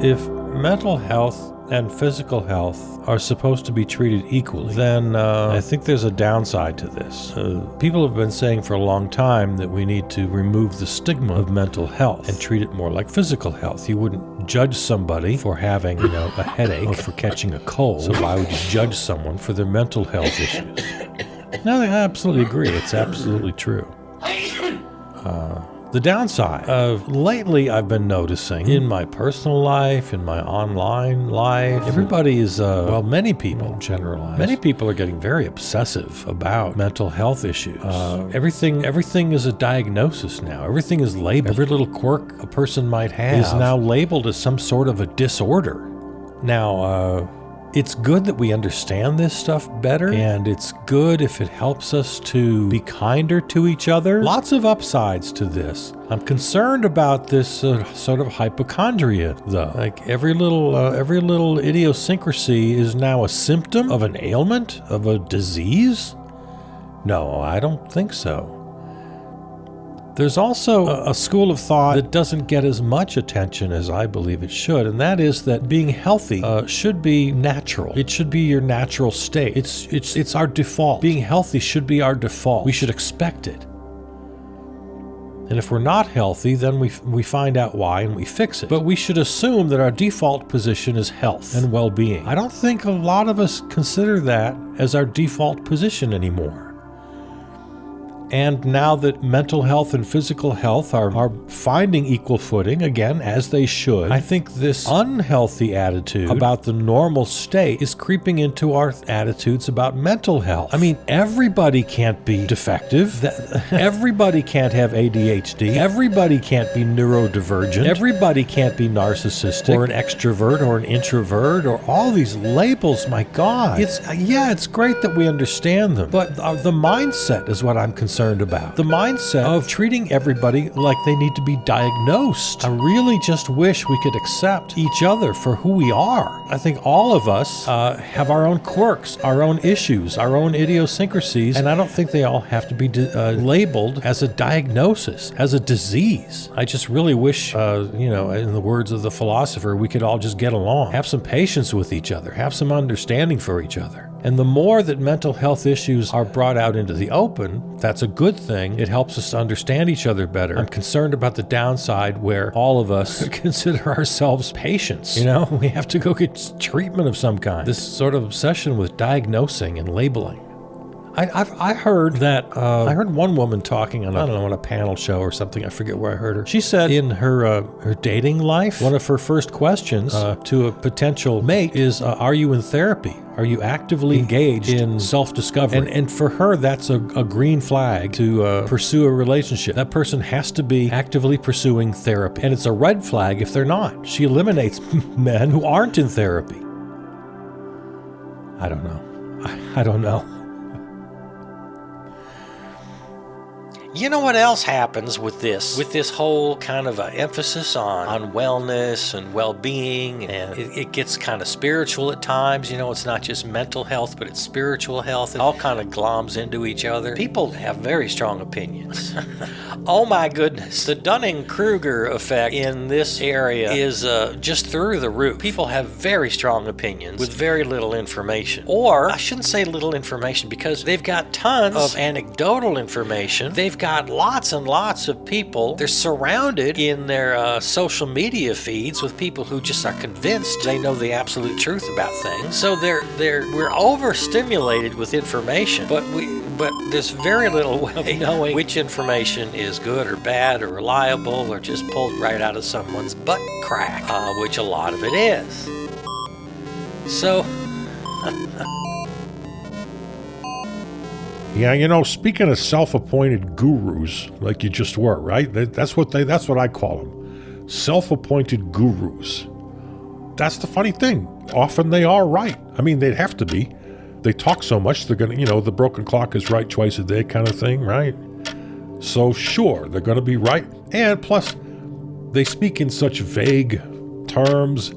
if mental health and physical health are supposed to be treated equally, then I think there's a downside to this. People have been saying for a long time that we need to remove the stigma of mental health and treat it more like physical health. You wouldn't judge somebody for having, a headache or for catching a cold. So why would you judge someone for their mental health issues? No, I absolutely agree. It's absolutely true. The downside of lately I've been noticing in my personal life, in my online life, everybody is, many people generalize. Many people are getting very obsessive about mental health issues. Everything is a diagnosis now. Everything is labeled. Every little quirk a person might have is now labeled as some sort of a disorder. Now, it's good that we understand this stuff better, and it's good if it helps us to be kinder to each other. Lots of upsides to this. I'm concerned about this sort of hypochondria, though. Like every little idiosyncrasy is now a symptom of an ailment, of a disease? No, I don't think so. There's also a school of thought that doesn't get as much attention as I believe it should, and that is that being healthy should be natural. It should be your natural state. It's our default. Being healthy should be our default. We should expect it. And if we're not healthy, then we find out why and we fix it. But we should assume that our default position is health and well-being. I don't think a lot of us consider that as our default position anymore. And now that mental health and physical health are finding equal footing, again, as they should, I think this unhealthy attitude about the normal state is creeping into our attitudes about mental health. I mean, everybody can't be defective. Everybody can't have ADHD. Everybody can't be neurodivergent. Everybody can't be narcissistic or an extrovert or an introvert or all these labels. My God. It's great that we understand them, but the mindset is what I'm concerned about. The mindset of treating everybody like they need to be diagnosed. I really just wish we could accept each other for who we are. I think all of us have our own quirks, our own issues, our own idiosyncrasies, and I don't think they all have to be labeled as a diagnosis, as a disease. I just really wish, in the words of the philosopher, we could all just get along, have some patience with each other, have some understanding for each other. And the more that mental health issues are brought out into the open, that's a good thing. It helps us to understand each other better. I'm concerned about the downside where all of us consider ourselves patients. We have to go get treatment of some kind. This sort of obsession with diagnosing and labeling. I heard one woman talking on a panel show or something. I forget where I heard her. She said in her dating life, one of her first questions to a potential mate is, are you in therapy? Are you actively engaged in self-discovery? And for her, that's a green flag to pursue a relationship. That person has to be actively pursuing therapy. And it's a red flag if they're not. She eliminates men who aren't in therapy. I don't know. I don't know. You know what else happens with this whole kind of emphasis on wellness and well-being, and it gets kind of spiritual at times. It's not just mental health, but it's spiritual health. It all kind of gloms into each other. People have very strong opinions. Oh my goodness. The Dunning-Kruger effect in this area is just through the roof. People have very strong opinions with very little information. Or, I shouldn't say little information, because they've got tons of anecdotal information. They've got lots and lots of people. They're surrounded in their social media feeds with people who just are convinced they know the absolute truth about things. So we're overstimulated with information, but there's very little way of knowing which information is good or bad or reliable or just pulled right out of someone's butt crack, which a lot of it is. So Yeah, speaking of self-appointed gurus, like you just were, right? That's what I call them. Self-appointed gurus. That's the funny thing. Often they are right. I mean, they'd have to be. They talk so much, they're going to, the broken clock is right twice a day kind of thing, right? So sure, they're going to be right. And plus, they speak in such vague terms,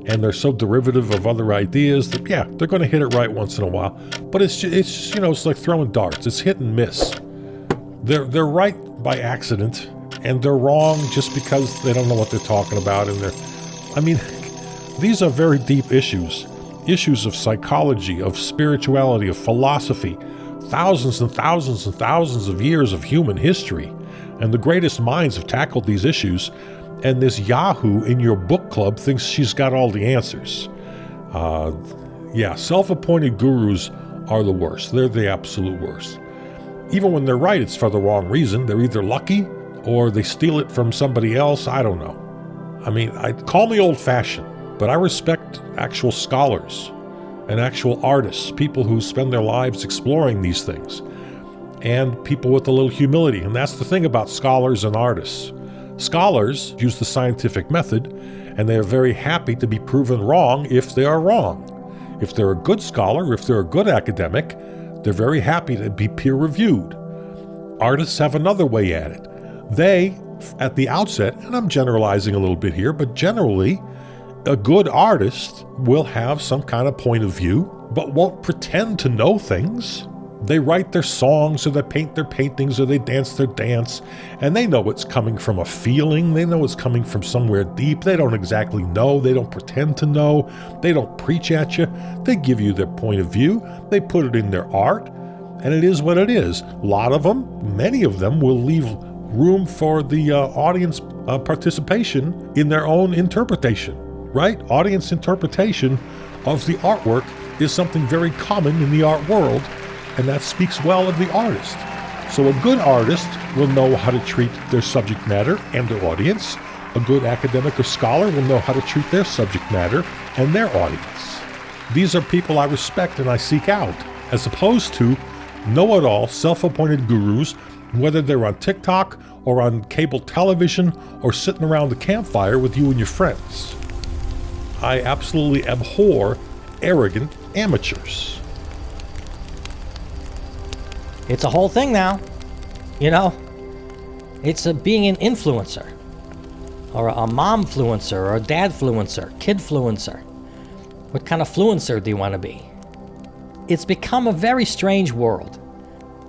and they're so derivative of other ideas that, yeah, they're going to hit it right once in a while. But it's just, it's like throwing darts. It's hit and miss. They're right by accident, and they're wrong just because they don't know what they're talking about. And These are very deep issues. Issues of psychology, of spirituality, of philosophy. Thousands and thousands and thousands of years of human history. And the greatest minds have tackled these issues. And this Yahoo in your book club thinks she's got all the answers. Self-appointed gurus are the worst. They're the absolute worst. Even when they're right, it's for the wrong reason. They're either lucky or they steal it from somebody else. I don't know. I mean, call me old-fashioned, but I respect actual scholars and actual artists, people who spend their lives exploring these things, and people with a little humility. And that's the thing about scholars and artists. Scholars use the scientific method, and they are very happy to be proven wrong if they are wrong. If they're a good scholar, if they're a good academic, they're very happy to be peer-reviewed. Artists have another way at it. They, at the outset, and I'm generalizing a little bit here, but generally, a good artist will have some kind of point of view, but won't pretend to know things. They write their songs, or they paint their paintings, or they dance their dance, and they know it's coming from a feeling. They know it's coming from somewhere deep. They don't exactly know. They don't pretend to know. They don't preach at you. They give you their point of view. They put it in their art, and it is what it is. A lot of them, many of them, will leave room for the audience participation in their own interpretation, right? Audience interpretation of the artwork is something very common in the art world, and that speaks well of the artist. So a good artist will know how to treat their subject matter and their audience. A good academic or scholar will know how to treat their subject matter and their audience. These are people I respect and I seek out, as opposed to know-it-all, self-appointed gurus, whether they're on TikTok or on cable television or sitting around the campfire with you and your friends. I absolutely abhor arrogant amateurs. It's a whole thing now. You know, it's being an influencer, or a mom-fluencer, or a dad-fluencer, kid-fluencer. What kind of fluencer do you want to be? It's become a very strange world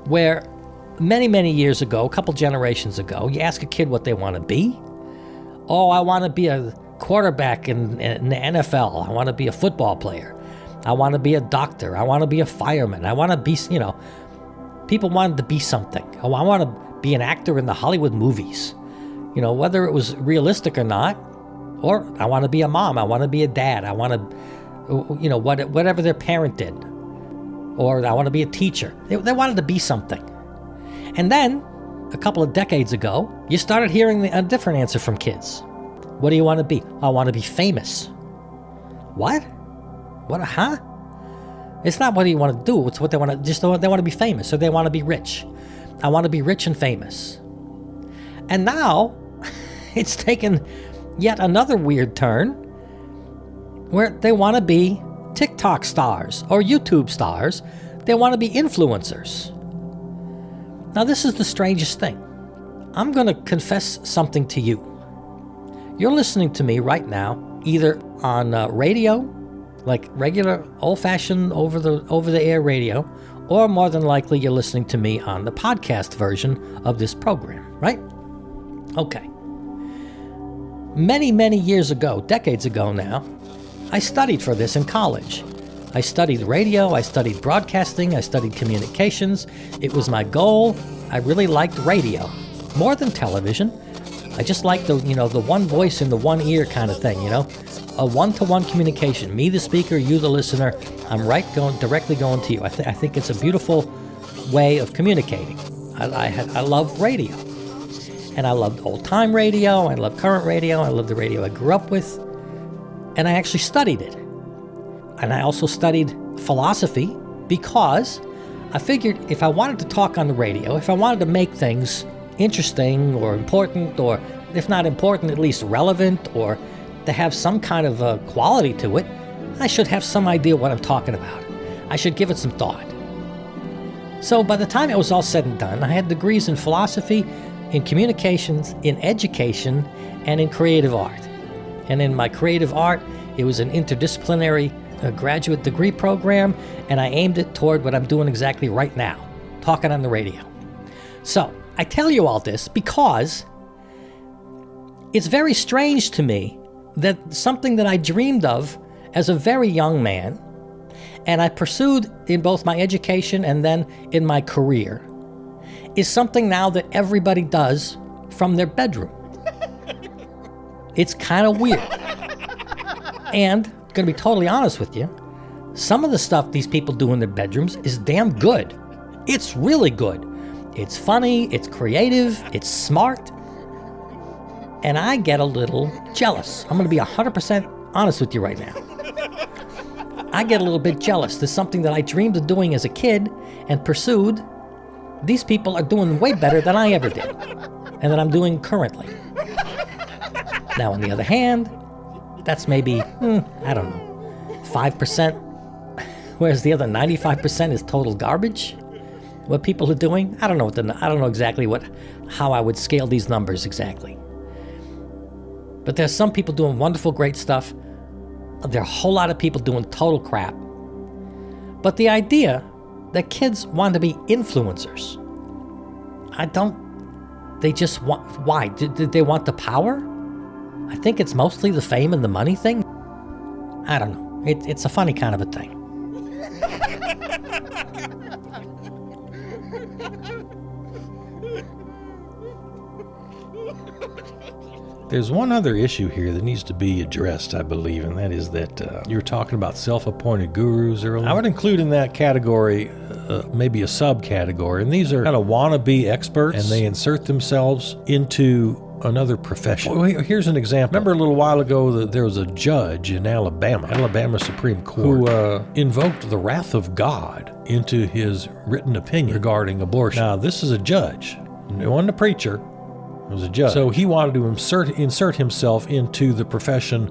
where many, many years ago, a couple generations ago, you ask a kid what they want to be. Oh, I want to be a quarterback in the NFL. I want to be a football player. I want to be a doctor. I want to be a fireman. I want to be, people wanted to be something. Oh, I want to be an actor in the Hollywood movies. Whether it was realistic or not, or I want to be a mom. I want to be a dad. I want to, whatever their parent did. Or I want to be a teacher. They wanted to be something. And then, a couple of decades ago, you started hearing a different answer from kids. What do you want to be? I want to be famous. What? What? Huh? It's not what do you want to do. It's what they want to. They want to be famous, or they want to be rich. I want to be rich and famous. And now, it's taken yet another weird turn, where they want to be TikTok stars or YouTube stars. They want to be influencers. Now, this is the strangest thing. I'm going to confess something to you. You're listening to me right now, either on radio, like regular old-fashioned over-the-air radio, or more than likely you're listening to me on the podcast version of this program, right? Okay. Many, many years ago, decades ago now, I studied for this in college. I studied radio, I studied broadcasting, I studied communications. It was my goal. I really liked radio, more than television. I just liked the one voice in the one ear kind of thing, a one-to-one communication. Me, the speaker, you, the listener. I'm directly going to you. I think it's a beautiful way of communicating. I love radio, and I loved old-time radio. I love current radio. I love the radio I grew up with, and I actually studied it. And I also studied philosophy because I figured if I wanted to talk on the radio, if I wanted to make things interesting or important, or if not important, at least relevant, or to have some kind of a quality to it, I should have some idea what I'm talking about. I should give it some thought. So by the time it was all said and done, I had degrees in philosophy, in communications, in education, and in creative art. And in my creative art, it was an interdisciplinary graduate degree program, and I aimed it toward what I'm doing exactly right now, talking on the radio. So, I tell you all this because it's very strange to me that something that I dreamed of as a very young man, and I pursued in both my education and then in my career, is something now that everybody does from their bedroom. It's kind of weird. And, I'm gonna be totally honest with you, some of the stuff these people do in their bedrooms is damn good. It's really good. It's funny, it's creative, it's smart, and I get a little jealous. I'm gonna be 100% honest with you right now. I get a little bit jealous. There's something that I dreamed of doing as a kid and pursued. These people are doing way better than I ever did, and that I'm doing currently. Now, on the other hand, that's maybe, I don't know, 5%, whereas the other 95% is total garbage. What people are doing, I don't know exactly how I would scale these numbers exactly. But there's some people doing wonderful, great stuff. There are a whole lot of people doing total crap. But the idea that kids want to be influencers, they just want, why? Did they want the power? I think it's mostly the fame and the money thing. I don't know. It's a funny kind of a thing. There's one other issue here that needs to be addressed, I believe, and that is that you were talking about self-appointed gurus earlier. I would include in that category maybe a subcategory, and these are kind of wannabe experts, and they insert themselves into another profession. Well, here's an example. Remember a little while ago that there was a judge in Alabama Supreme Court, who invoked the wrath of God into his written opinion regarding abortion. Now, this is a judge. It wasn't a preacher. It was a judge. So he wanted to insert himself into the profession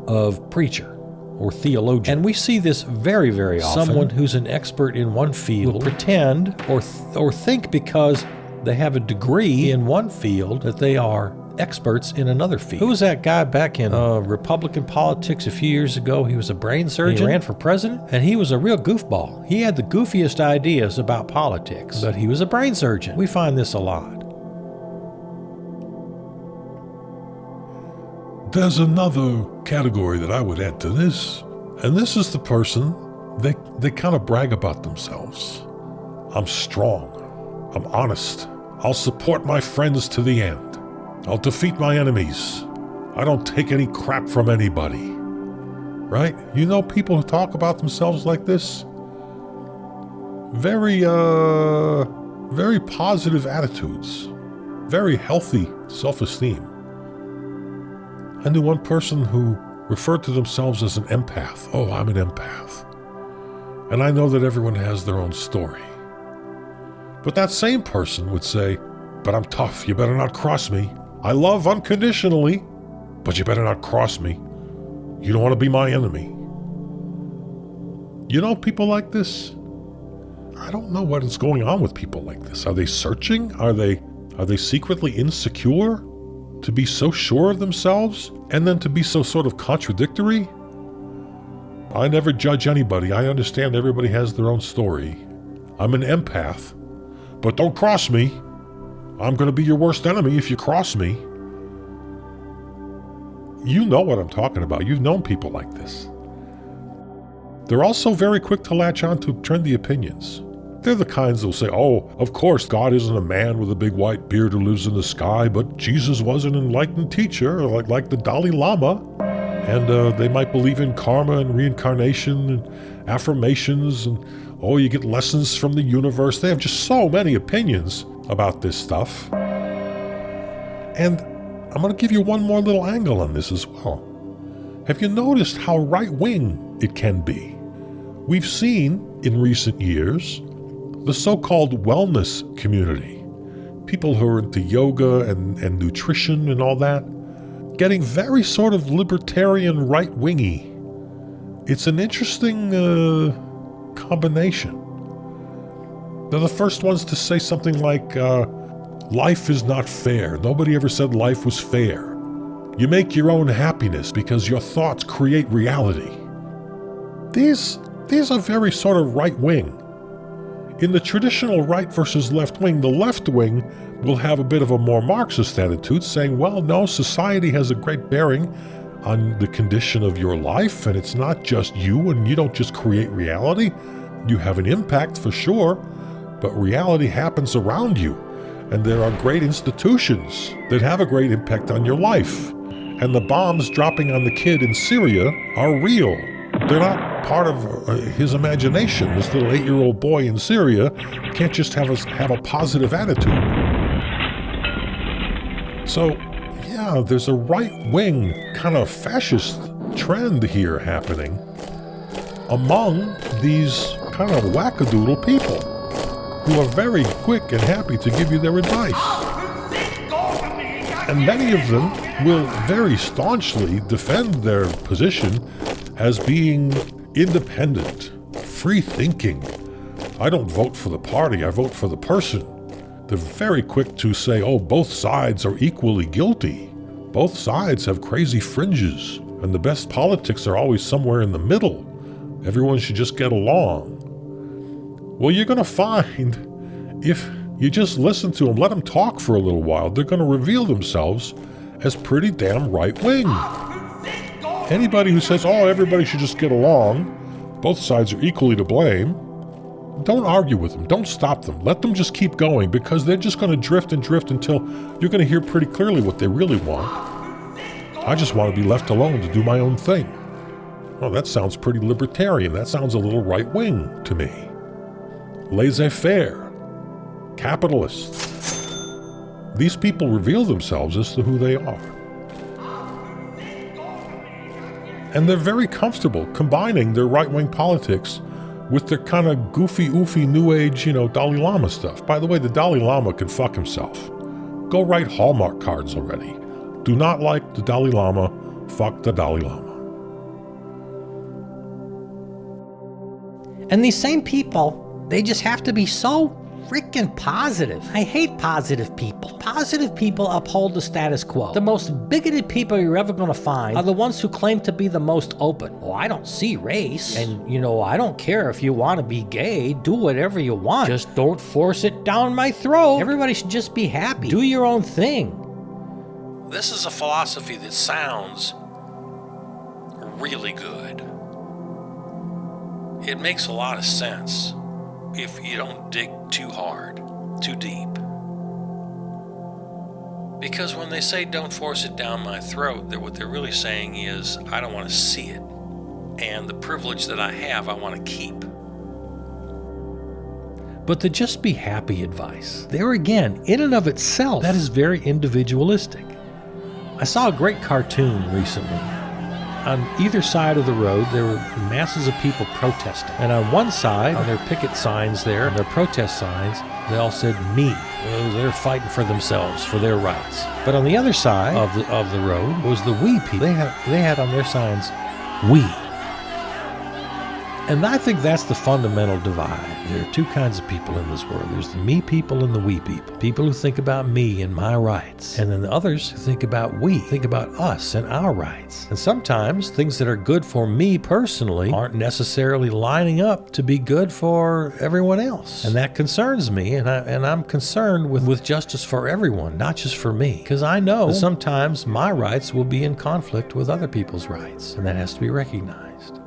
of preacher or theologian. And we see this very, very often. Someone who's an expert in one field will pretend or think because they have a degree in one field that they are experts in another field. Who was that guy back in Republican politics a few years ago? He was a brain surgeon. He ran for president, and he was a real goofball. He had the goofiest ideas about politics, but he was a brain surgeon. We find this a lot. There's another category that I would add to this, and this is the person, they kind of brag about themselves. I'm strong. I'm honest. I'll support my friends to the end. I'll defeat my enemies. I don't take any crap from anybody. Right? You know people who talk about themselves like this? Very positive attitudes. Very healthy self-esteem. I knew one person who referred to themselves as an empath. Oh, I'm an empath. And I know that everyone has their own story. But that same person would say, but I'm tough, you better not cross me. I love unconditionally, but you better not cross me. You don't want to be my enemy. You know people like this? I don't know what is going on with people like this. Are they searching? Are they secretly insecure? To be so sure of themselves and then to be so sort of contradictory? I never judge anybody. I understand everybody has their own story. I'm an empath, but don't cross me. I'm going to be your worst enemy if you cross me. You know what I'm talking about. You've known people like this. They're also very quick to latch on to trendy opinions. They're the kinds that'll say, oh, of course, God isn't a man with a big white beard who lives in the sky, but Jesus was an enlightened teacher, like the Dalai Lama. And they might believe in karma and reincarnation and affirmations and, oh, you get lessons from the universe. They have just so many opinions about this stuff. And I'm going to give you one more little angle on this as well. Have you noticed how right-wing it can be? We've seen in recent years the so-called wellness community, people who are into yoga and nutrition and all that, getting very sort of libertarian right-wingy. It's an interesting combination. They're the first ones to say something like, life is not fair. Nobody ever said life was fair. You make your own happiness because your thoughts create reality. These are very sort of right-wing. In the traditional right versus left wing, the left wing will have a bit of a more Marxist attitude, saying, well, no, society has a great bearing on the condition of your life, and it's not just you, and you don't just create reality. You have an impact for sure, but reality happens around you, and there are great institutions that have a great impact on your life. And the bombs dropping on the kid in Syria are real. They're not part of his imagination. This little 8-year-old boy in Syria can't just have a positive attitude. So, yeah, there's a right-wing kind of fascist trend here happening among these kind of wackadoodle people who are very quick and happy to give you their advice. And many of them will very staunchly defend their position as being independent, free-thinking. I don't vote for the party, I vote for the person. They're very quick to say, oh, both sides are equally guilty. Both sides have crazy fringes, and the best politics are always somewhere in the middle. Everyone should just get along. Well, you're going to find, if you just listen to them, let them talk for a little while, they're going to reveal themselves as pretty damn right-wing. Anybody who says, oh, everybody should just get along, both sides are equally to blame, don't argue with them. Don't stop them. Let them just keep going, because they're just going to drift and drift until you're going to hear pretty clearly what they really want. I just want to be left alone to do my own thing. Well, that sounds pretty libertarian. That sounds a little right-wing to me. Laissez-faire. Capitalists. These people reveal themselves as to who they are. And they're very comfortable combining their right-wing politics with their kind of goofy, new age, Dalai Lama stuff. By the way, the Dalai Lama can fuck himself. Go write Hallmark cards already. Do not like the Dalai Lama, fuck the Dalai Lama. And these same people, they just have to be so freaking positive. I hate positive people. Positive people uphold the status quo. The most bigoted people you're ever going to find are the ones who claim to be the most open. Oh, I don't see race. And, I don't care if you want to be gay. Do whatever you want. Just don't force it down my throat. Everybody should just be happy. Do your own thing. This is a philosophy that sounds really good. It makes a lot of sense if you don't dig too hard, too deep. Because when they say don't force it down my throat, what they're really saying is I don't want to see it. And the privilege that I have, I want to keep. But the just be happy advice, there again, in and of itself, that is very individualistic. I saw a great cartoon recently. On either side of the road, there were masses of people protesting. And on one side, on their picket signs there, and their protest signs, they all said, me. They're fighting for themselves, for their rights. But on the other side of the road was the we people. They had on their signs, we. And I think that's the fundamental divide. There are two kinds of people in this world. There's the me people and the we people. People who think about me and my rights. And then the others who think about we, think about us and our rights. And sometimes things that are good for me personally aren't necessarily lining up to be good for everyone else. And that concerns me, and I'm concerned with justice for everyone, not just for me. Because I know that sometimes my rights will be in conflict with other people's rights, and that has to be recognized.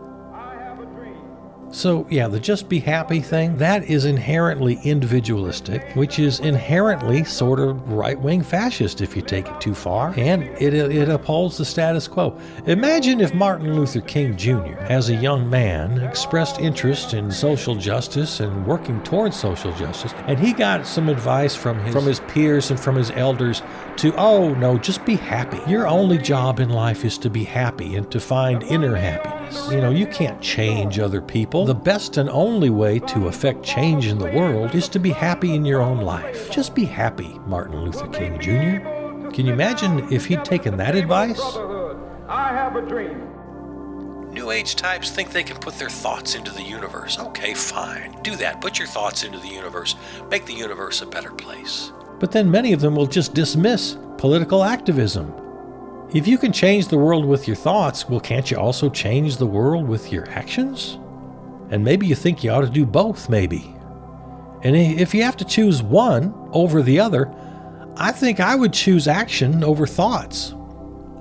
So, yeah, the just be happy thing, that is inherently individualistic, which is inherently sort of right-wing fascist if you take it too far, and it upholds the status quo. Imagine if Martin Luther King Jr., as a young man, expressed interest in social justice and working towards social justice, and he got some advice from his peers and from his elders to, oh, no, just be happy. Your only job in life is to be happy and to find inner happiness. You can't change other people. The best and only way to affect change in the world is to be happy in your own life. Just be happy, Martin Luther King Jr. Can you imagine if he'd taken that advice? I have a dream. New Age types think they can put their thoughts into the universe. Okay, fine. Do that. Put your thoughts into the universe. Make the universe a better place. But then many of them will just dismiss political activism. If you can change the world with your thoughts, well, can't you also change the world with your actions? And maybe you think you ought to do both, maybe. And if you have to choose one over the other, I think I would choose action over thoughts.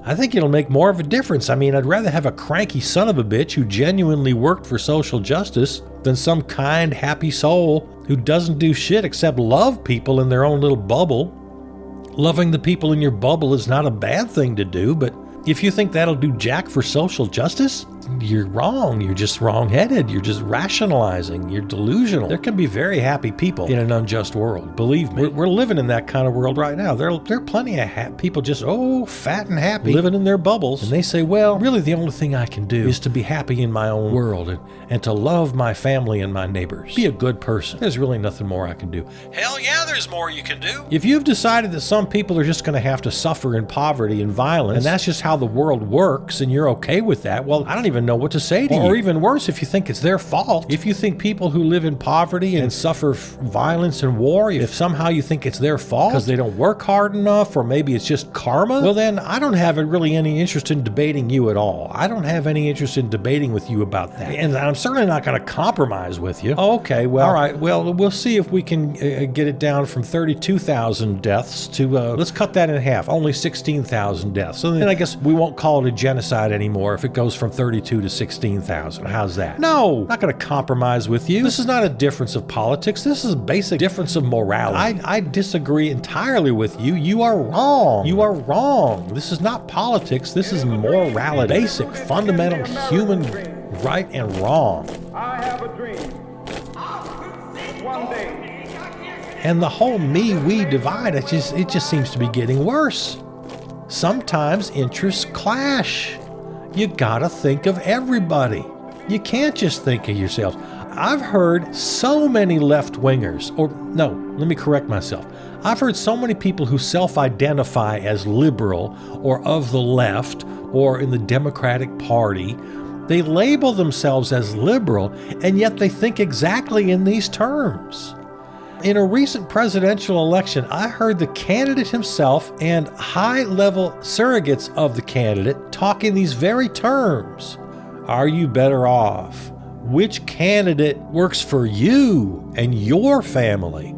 I think it'll make more of a difference. I mean, I'd rather have a cranky son of a bitch who genuinely worked for social justice than some kind, happy soul who doesn't do shit except love people in their own little bubble. Loving the people in your bubble is not a bad thing to do, but if you think that'll do jack for social justice, you're wrong. You're just wrong-headed. You're just rationalizing. You're delusional. There can be very happy people in an unjust world. Believe me. We're living in that kind of world right now. There are plenty of people just, fat and happy, living in their bubbles. And they say, well, really the only thing I can do is to be happy in my own world and to love my family and my neighbors. Be a good person. There's really nothing more I can do. Hell yeah, there's more you can do. If you've decided that some people are just going to have to suffer in poverty and violence, and that's just how the world works, and you're okay with that, well, I don't even know what to say to you. Or even worse, if you think it's their fault, if you think people who live in poverty and suffer violence and war, if somehow you think it's their fault because they don't work hard enough, or maybe it's just karma, well then I don't have really any interest in debating you at all. I don't have any interest in debating with you about that. And I'm certainly not going to compromise with you. Okay, well, all right, well, we'll see if we can get it down from 32,000 deaths to, let's cut that in half, only 16,000 deaths. So then I guess we won't call it a genocide anymore if it goes from 32 to 16,000. How's that? No, I'm not going to compromise with you. This is not a difference of politics. This is a basic difference of morality. I disagree entirely with you. You are wrong. You are wrong. This is not politics. This is morality. Basic, fundamental human right and wrong. I have a dream. One day. And the whole me-we divide, it just seems to be getting worse. Sometimes interests clash. You gotta think of everybody. You can't just think of yourselves. I've heard so many left-wingers, or no, let me correct myself. I've heard so many people who self-identify as liberal or of the left or in the Democratic Party. They label themselves as liberal, and yet they think exactly in these terms. In a recent presidential election, I heard the candidate himself and high-level surrogates of the candidate talk in these very terms. Are you better off? Which candidate works for you and your family?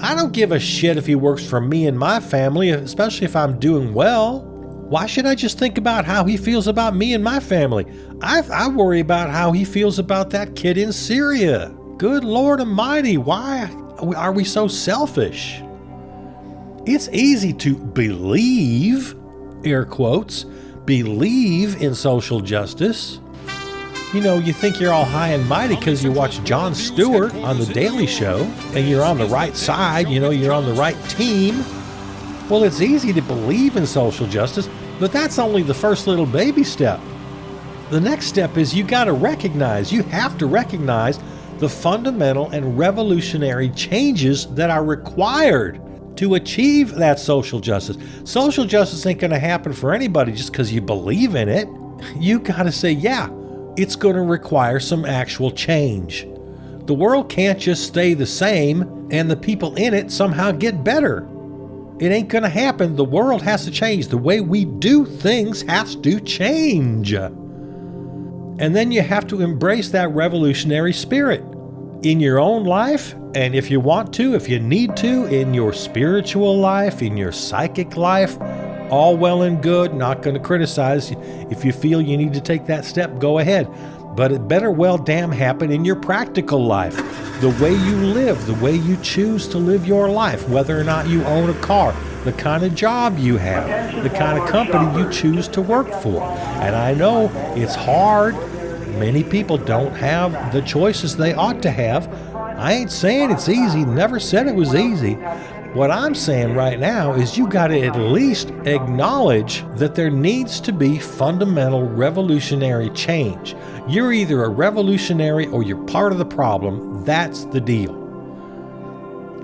I don't give a shit if he works for me and my family, especially if I'm doing well. Why should I just think about how he feels about me and my family? I worry about how he feels about that kid in Syria. Good Lord Almighty, why are we so selfish? It's easy to believe, air quotes, believe in social justice. You know, you think you're all high and mighty because you watch Jon Stewart on The Daily Show and you're on the right side, you know, you're on the right team. Well, it's easy to believe in social justice, but that's only the first little baby step. The next step is you have to recognize the fundamental and revolutionary changes that are required to achieve that social justice. Social justice ain't going to happen for anybody just because you believe in it. You got to say, yeah, it's going to require some actual change. The world can't just stay the same and the people in it somehow get better. It ain't going to happen. The world has to change. The way we do things has to change. And then you have to embrace that revolutionary spirit in your own life, and if you want to, if you need to, in your spiritual life, in your psychic life, all well and good, not going to criticize. If you feel you need to take that step, go ahead. But it better well damn happen in your practical life. The way you live, the way you choose to live your life, whether or not you own a car, the kind of job you have, the kind of company you choose to work for. And I know it's hard. Many people don't have the choices they ought to have. I ain't saying it's easy, never said it was easy. What I'm saying right now is you got to at least acknowledge that there needs to be fundamental revolutionary change. You're either a revolutionary or you're part of the problem. That's the deal.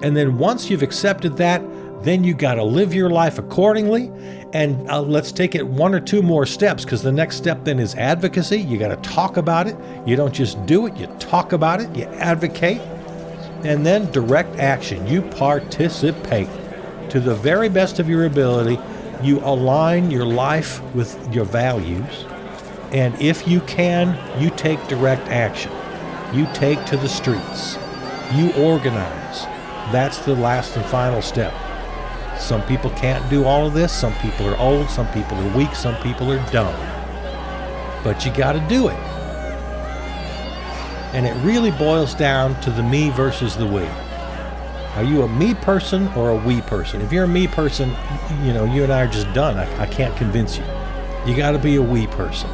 And then once you've accepted that, then you got to live your life accordingly. And let's take it one or two more steps, because the next step then is advocacy. You got to talk about it. You don't just do it, you talk about it, you advocate. And then direct action. You participate to the very best of your ability. You align your life with your values. And if you can, you take direct action. You take to the streets. You organize. That's the last and final step. Some people can't do all of this. Some people are old. Some people are weak. Some people are dumb. But you got to do it. And it really boils down to the me versus the we. Are you a me person or a we person? If you're a me person, you know, you and I are just done. I can't convince you. You got to be a we person.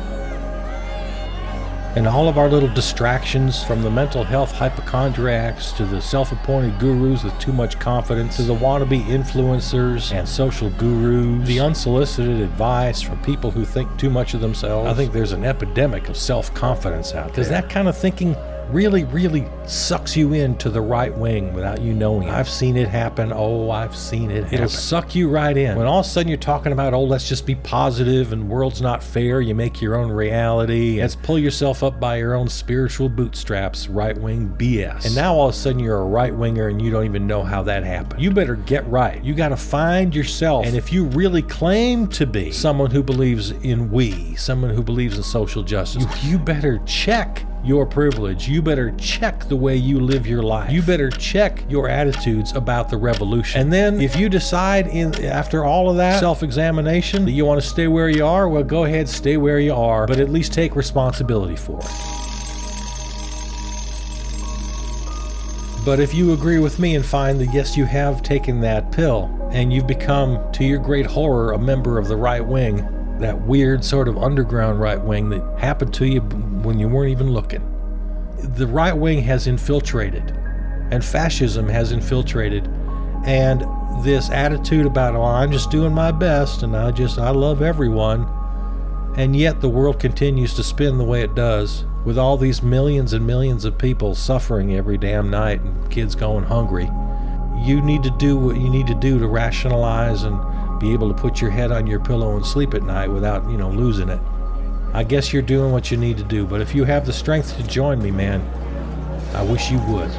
And all of our little distractions, from the mental health hypochondriacs to the self-appointed gurus with too much confidence, to the wannabe influencers and social gurus, the unsolicited advice from people who think too much of themselves. I think there's an epidemic of self-confidence out there. Because that kind of thinking really, really sucks you into the right wing without you knowing it. I've seen it happen. Oh, I've seen it happen. It'll suck you right in. When all of a sudden you're talking about, oh, let's just be positive and world's not fair, you make your own reality, let's pull yourself up by your own spiritual bootstraps, right-wing BS. And now all of a sudden you're a right-winger and you don't even know how that happened. You better get right. You got to find yourself. And if you really claim to be someone who believes in we, someone who believes in social justice, you better check your privilege. You better check the way you live your life. You better check your attitudes about the revolution. And then if you decide after all of that self-examination that you want to stay where you are, well, go ahead, stay where you are, but at least take responsibility for it. But if you agree with me and find that yes, you have taken that pill and you've become, to your great horror, a member of the right wing, that weird sort of underground right wing that happened to you when you weren't even looking. The right wing has infiltrated, and fascism has infiltrated, and this attitude about, oh, I'm just doing my best and I love everyone, and yet the world continues to spin the way it does, with all these millions and millions of people suffering every damn night and kids going hungry. You need to do what you need to do to rationalize and be able to put your head on your pillow and sleep at night without, losing it. I guess you're doing what you need to do, but if you have the strength to join me, man, I wish you would.